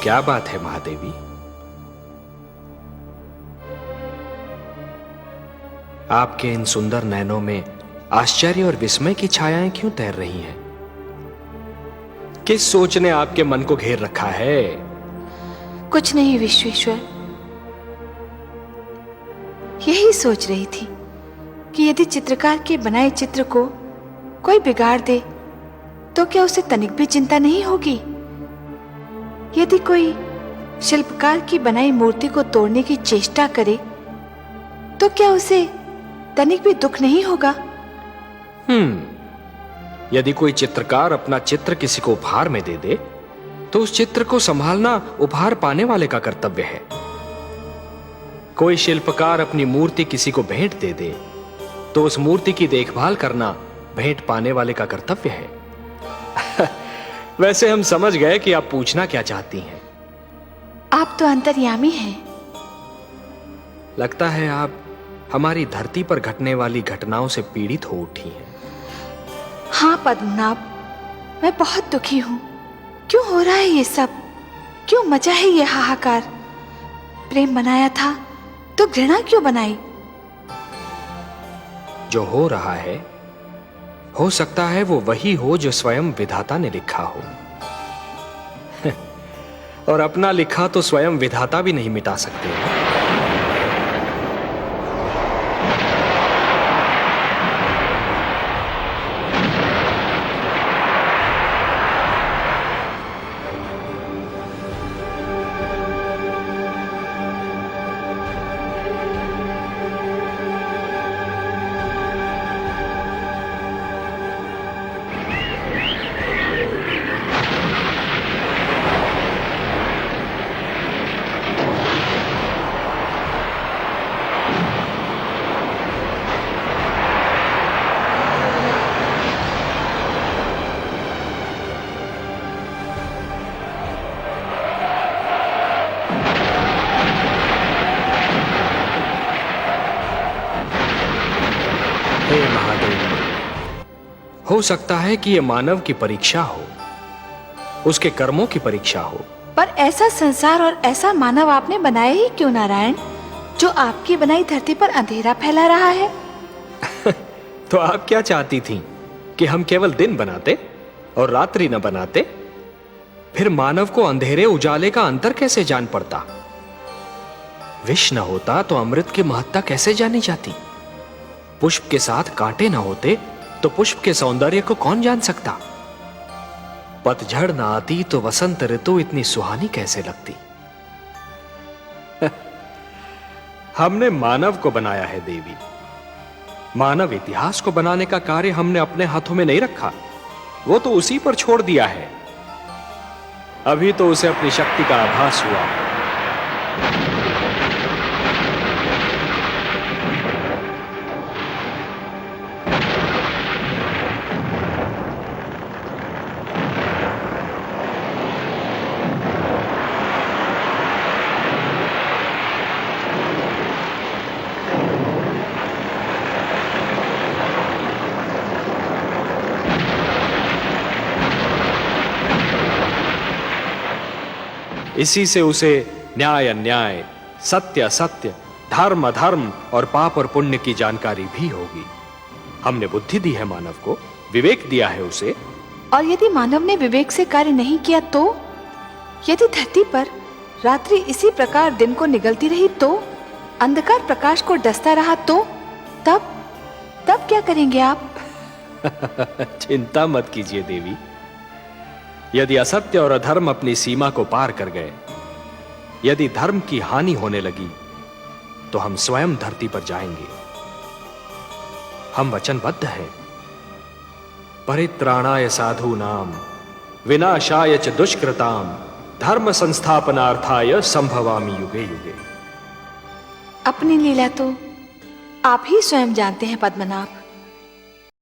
क्या बात है महादेवी? आपके इन सुंदर नैनों में आश्चर्य और विस्मय की छायाएं क्यों तैर रही हैं? किस सोच ने आपके मन को घेर रखा है? कुछ नहीं विश्वेश्वर, यही सोच रही थी कि यदि चित्रकार के बनाए चित्र को कोई बिगाड़ दे तो क्या उसे तनिक भी चिंता नहीं होगी? यदि कोई शिल्पकार की बनाई मूर्ति को तोड़ने की चेष्टा करे तो क्या उसे तनिक भी दुख नहीं होगा? यदि कोई चित्रकार अपना चित्र किसी को उपहार में दे दे तो उस चित्र को संभालना उपहार पाने वाले का कर्तव्य है। कोई शिल्पकार अपनी मूर्ति किसी को भेंट दे दे तो उस मूर्ति की देखभाल करना भेंट पाने वाले का कर्तव्य है। वैसे हम समझ गए कि आप पूछना क्या चाहती हैं। आप तो अंतर्यामी हैं। लगता है आप हमारी धरती पर घटने वाली घटनाओं से पीड़ित हो उठी हैं। हाँ पद्मनाभ, मैं बहुत दुखी हूं। क्यों हो रहा है ये सब? क्यों मचा है ये हाहाकार? प्रेम बनाया था तो घृणा क्यों बनाई? जो हो रहा है हो सकता है वो वही हो जो स्वयं विधाता ने लिखा हो। और अपना लिखा तो स्वयं विधाता भी नहीं मिटा सकते। हे महादेव, हो सकता है कि यह मानव की परीक्षा हो, उसके कर्मों की परीक्षा हो। पर ऐसा संसार और ऐसा मानव आपने बनाया ही क्यों नारायण, जो आपकी बनाई धरती पर अंधेरा फैला रहा है? तो आप क्या चाहती थीं कि हम केवल दिन बनाते और रात्रि न बनाते? फिर मानव को अंधेरे उजाले का अंतर कैसे जान पड़ता? विष न होता तो अमृत की महत्ता कैसे जानी जाती? पुष्प के साथ कांटे न होते तो पुष्प के सौंदर्य को कौन जान सकता? पतझड़ न आती तो वसंत ऋतु इतनी सुहानी कैसे लगती? हमने मानव को बनाया है देवी। मानव इतिहास को बनाने का कार्य हमने अपने हाथों में नहीं रखा, वो तो उसी पर छोड़ दिया है। अभी तो उसे अपनी शक्ति का आभास हुआ। इसी से उसे न्याय अन्याय, सत्य असत्य, धर्म अधर्म और पाप और पुण्य की जानकारी भी होगी। हमने बुद्धि दी है मानव को, विवेक दिया है उसे। और यदि मानव ने विवेक से कार्य नहीं किया तो? यदि धरती पर रात्रि इसी प्रकार दिन को निगलती रही तो? अंधकार प्रकाश को डसता रहा तो? तब क्या करेंगे आप? चिंता मत कीजिए देवी। यदि असत्य और अधर्म अपनी सीमा को पार कर गए, यदि धर्म की हानि होने लगी, तो हम स्वयं धरती पर जाएंगे। हम वचनबद्ध हैं। परित्राणाय साधूनाम विनाशाय च दुष्कृताम धर्म संस्थापनार्थाय संभवामि युगे युगे। अपनी लीला तो आप ही स्वयं जानते हैं पद्मनाभ।